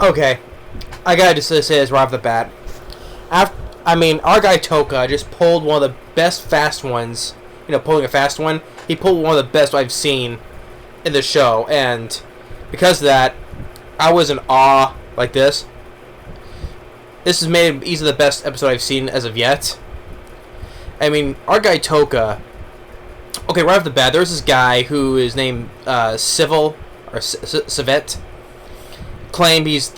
Okay, I gotta just say this right off the bat. Our guy Toka just pulled one of the best fast ones. Pulling a fast one. He pulled one of the best I've seen in the show, and because of that, I was in awe like this. This has made easily the best episode I've seen as of yet. Our guy Toka. Okay, right off the bat, there's this guy who is named Civil or Civit. Claim he's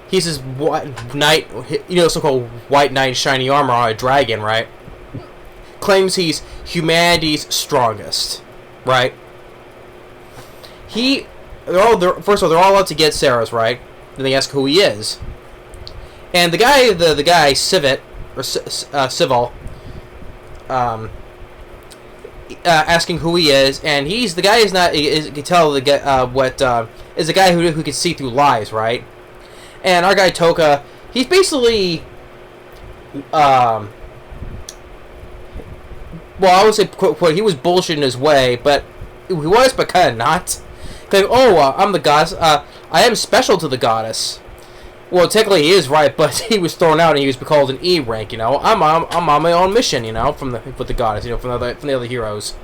his knight, so-called white knight, shiny armor on a dragon, right? Claims he's humanity's strongest, right? First of all, they're all out to get Sarah's, right? Then they ask who he is, and the guy Civit or Civil, asking who he is, and he's the guy is not. You can tell is the guy who can see through lies, right? And our guy Toka, he's basically, well, I would say quote, he was bullshit in his way, but he was, but kind of not. Like, I'm the goddess. I am special to the goddess. Well, technically he is right, but he was thrown out and he was called an E rank. I'm on my own mission. With the goddess. From the other heroes.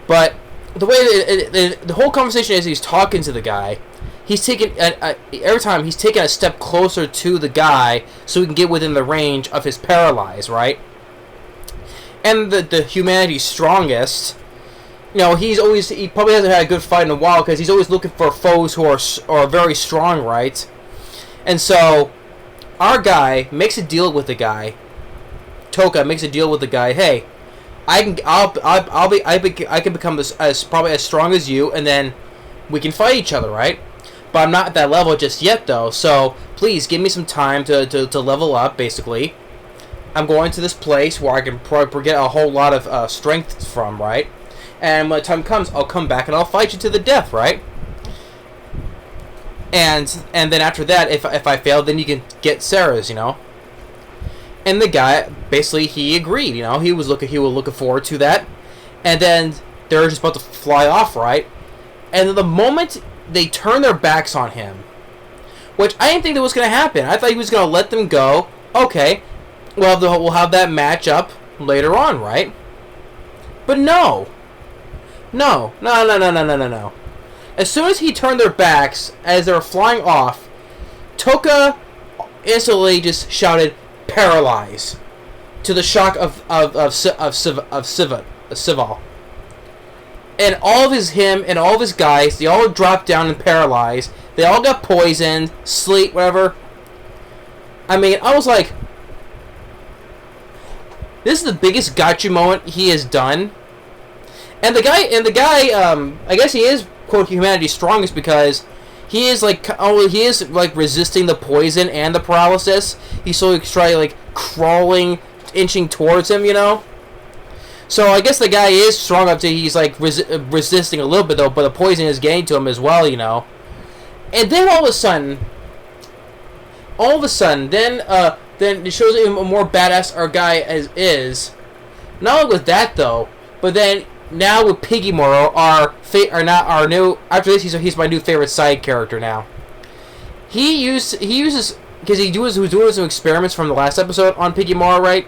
But the way the whole conversation is, he's talking to the guy. He's taking every time he's taking a step closer to the guy so he can get within the range of his paralyze, right? And the humanity's strongest. He probably hasn't had a good fight in a while because he's always looking for foes who are very strong, right? And so our guy makes a deal with the guy. Toka makes a deal with the guy. Hey, I can become probably as strong as you, and then we can fight each other, right? But I'm not at that level just yet, though. So please give me some time to level up. Basically, I'm going to this place where I can probably get a whole lot of strength from, right? And when the time comes, I'll come back and I'll fight you to the death, right? And then after that, if I fail, then you can get Sarah's, And the guy basically he agreed, he was looking forward to that. And then they're just about to fly off, right? And the moment they turn their backs on him, which I didn't think that was going to happen. I thought he was going to let them go. Okay, we'll have that match up later on, right? But no. No. As soon as he turned their backs, as they were flying off, Toka instantly just shouted, "Paralyze!" to the shock of Civil. And all of his guys, they all dropped down and paralyzed. They all got poisoned, sleep, whatever. I was like, this is the biggest gotcha moment he has done. And the guy, I guess he is quote humanity's strongest because he is resisting the poison and the paralysis. He's slowly crawling, inching towards him, So I guess the guy is strong up to he's resisting a little bit though, but the poison is getting to him as well, And then all of a sudden, then it shows him a more badass our guy is. Not only with that though, but then. Now with Piggy Morrow, our new after this he's my new favorite side character now. He uses because he was doing some experiments from the last episode on Piggy Morrow, right?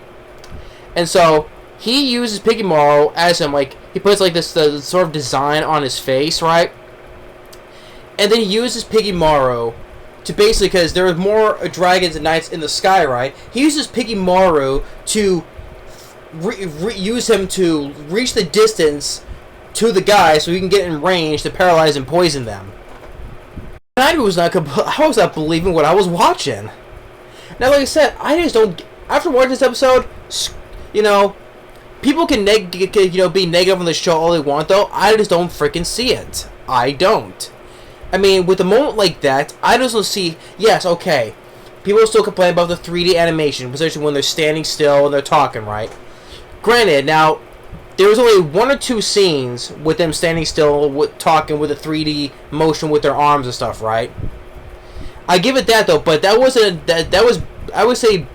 And so he uses Piggy Morrow as him, he puts this the sort of design on his face, right? And then he uses Piggy Morrow to basically, because there are more dragons and knights in the sky, right? He uses Piggy Morrow to use him to reach the distance to the guy so he can get in range to paralyze and poison them. And I was not believing what I was watching. Now, like I said, I just don't. After watching this episode, people can be negative on the show all they want, though. I just don't freaking see it. I don't. With a moment like that, I just don't see. Yes, okay. People still complain about the 3D animation, especially when they're standing still and they're talking, right? Granted, now, there was only one or two scenes with them standing still, talking with a 3D motion with their arms and stuff, right? I give it that, though, but that wasn't, that was, I would say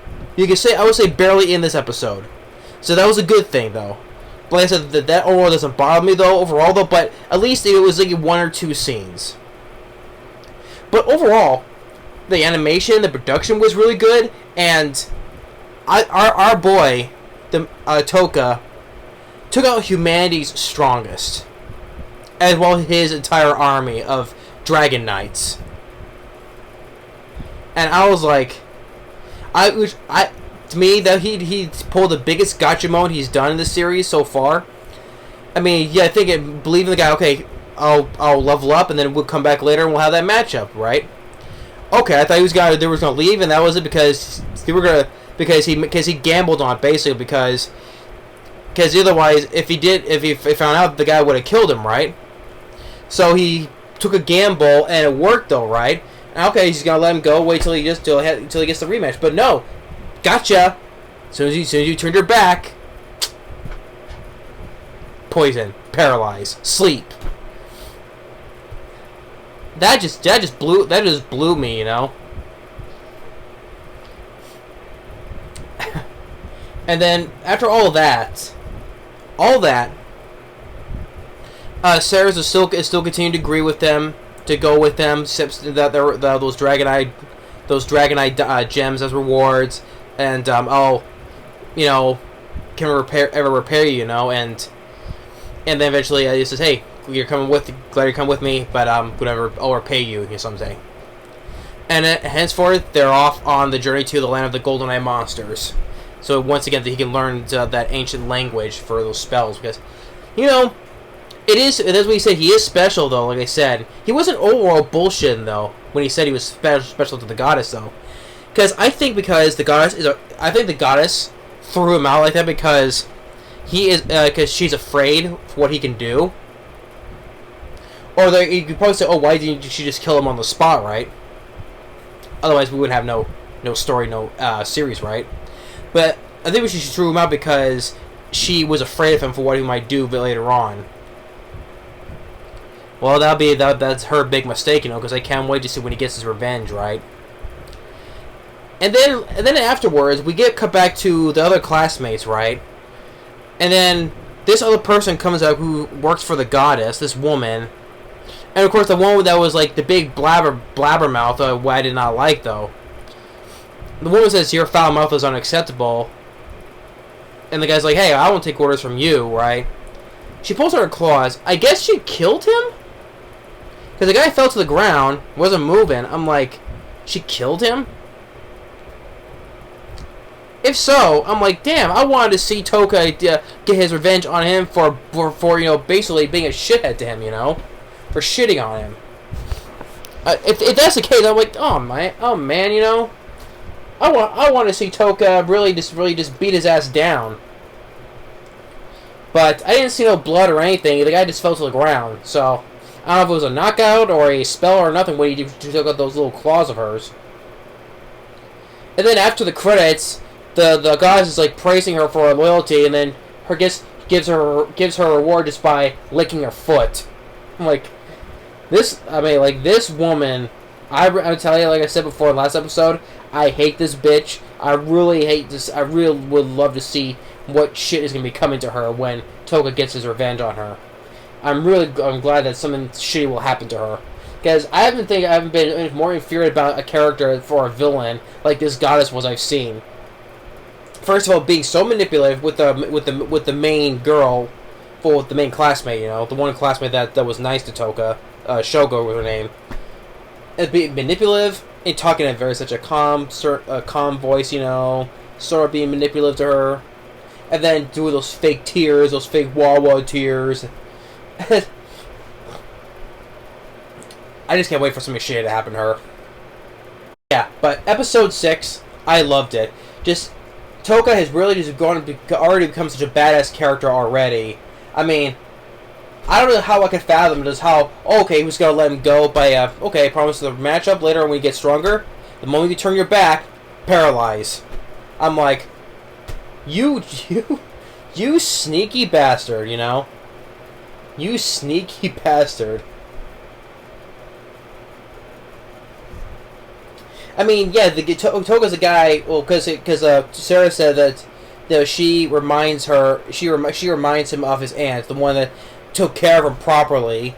barely in this episode. So that was a good thing, though. But like I said, that overall doesn't bother me, though, overall, though, but at least it was one or two scenes. But overall, the animation, the production was really good, and our boy, the Toka, took out humanity's strongest, as well as his entire army of Dragon Knights. And I was like, to me, that he pulled the biggest gotcha mode he's done in the series so far. I mean, yeah, I think believing the guy. Okay, I'll level up, and then we'll come back later and we'll have that matchup, right? Okay, I thought he was gonna leave, and that was it because he gambled on it, basically because otherwise if he found out, the guy would have killed him, right? So he took a gamble and it worked though, right? And okay, he's gonna let him go, wait till he gets the rematch, but no, gotcha. As soon as you turned your back, poison, paralyze, sleep. That just blew me, you know. And then after all that, Sarah's is still continuing to agree with them, to go with them, that those Dragonite gems as rewards, and I'll, you know, can repair you, you know, and then eventually he says, hey, glad you're coming with me, but whatever, I'll repay you, or something. And henceforth, they're off on the journey to the land of the Golden-Eye monsters. So once again, he can learn that ancient language for those spells, because, you know, that's what he said. He is special, though. Like I said, he wasn't overall bullshitting though when he said he was special to the goddess, though. I think the goddess threw him out like that because because she's afraid of what he can do. Or you could probably say, oh, why didn't she just kill him on the spot, right? Otherwise, we would have no story, no series, right? But I think she threw him out because she was afraid of him for what he might do later on. Well, that's her big mistake, you know, because I can't wait to see when he gets his revenge, right? And then afterwards, we get cut back to the other classmates, right? And then this other person comes up who works for the goddess, this woman. And of course, the one that was like the big blabbermouth, what I did not like, though. The woman says, your foul mouth is unacceptable. And the guy's like, hey, I won't take orders from you, right? She pulls out her claws. I guess she killed him? Because the guy fell to the ground, wasn't moving. I'm like, she killed him? If so, I'm like, damn, I wanted to see Toka get his revenge on him for you know, basically being a shithead to him, you know? For shitting on him. If that's the case, I'm like, oh man, you know? I want to see Toka really just beat his ass down. But I didn't see no blood or anything. The guy just fell to the ground. So I don't know if it was a knockout or a spell or nothing when he took out those little claws of hers. And then after the credits, the goddess is like praising her for her loyalty, and then gives her a reward just by licking her foot. I'm like, this woman. I tell you, like I said before in the last episode, I hate this bitch. I really hate this. I really would love to see what shit is going to be coming to her when Toka gets his revenge on her. I'm glad that something shitty will happen to her. Because I haven't been more infuriated about a character for a villain like this goddess was I've seen. First of all, being so manipulative with the main girl, with the main classmate, you know, the one classmate that was nice to Toka, Shogo was her name. And being manipulative and talking in such a calm voice, you know, sort of being manipulative to her, and then doing those fake tears, those fake wah-wah tears. I just can't wait for something shitty to happen to her. Yeah, but episode 6, I loved it. Just Toka has really just already become such a badass character already. I mean, I don't know how I could fathom just how, okay, he was going to let him go by, okay, I promise the matchup later when we get stronger. The moment you turn your back, paralyze. I'm like, you sneaky bastard, you know? You sneaky bastard. I mean, yeah, Toka's a guy. Well, because Sarah said that, you know, she reminds him of his aunt, the one that took care of him properly.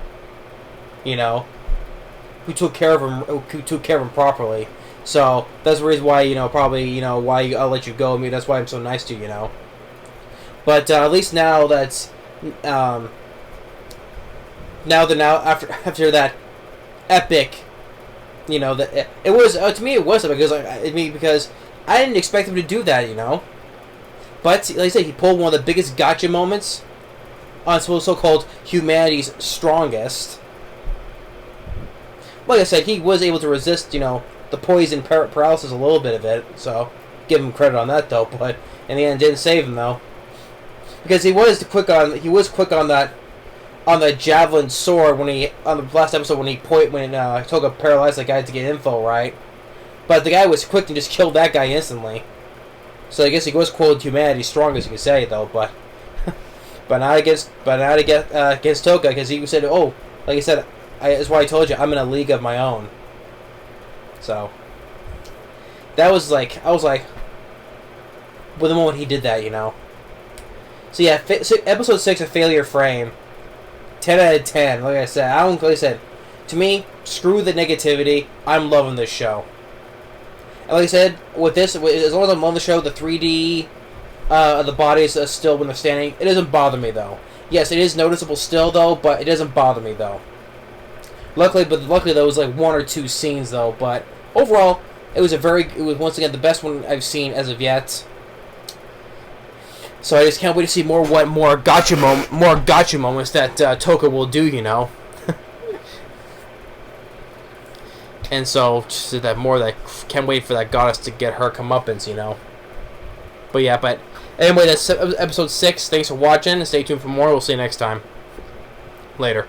You know, who took care of him properly. So that's the reason why, probably, why I'll let you go. I mean, that's why I'm so nice to you, But at least now that's now after that epic, that it was to me it was because because I didn't expect him to do that, But like I said, he pulled one of the biggest gotcha moments on so-called humanity's strongest. Like I said, he was able to resist, the poison paralysis a little bit of it. So give him credit on that, though. But in the end, it didn't save him though, because he was quick on that javelin sword when he on the last episode when Toga paralyzed the guy to get info right. But the guy was quick and just killed that guy instantly. So I guess he was quoted humanity's strongest, you could say, though. But not against Toga, because he said, "Oh, like I said, that's why I told you I'm in a league of my own." So that was like I was like, with the moment he did that, So yeah, episode 6 of Failure Frame, 10 out of 10. Like I said, to me, screw the negativity. I'm loving this show. And like I said, with this, as long as I'm loving the show, the 3D the bodies still when they're standing, it doesn't bother me though. Yes, it is noticeable still though, but it doesn't bother me though. Luckily there was like 1 or 2 scenes though, but overall it was once again the best one I've seen as of yet. So I just can't wait to see more gotcha moments that Toka will do, And so just that can't wait for that goddess to get her comeuppance, But yeah, anyway, that's episode 6. Thanks for watching, and stay tuned for more. We'll see you next time. Later.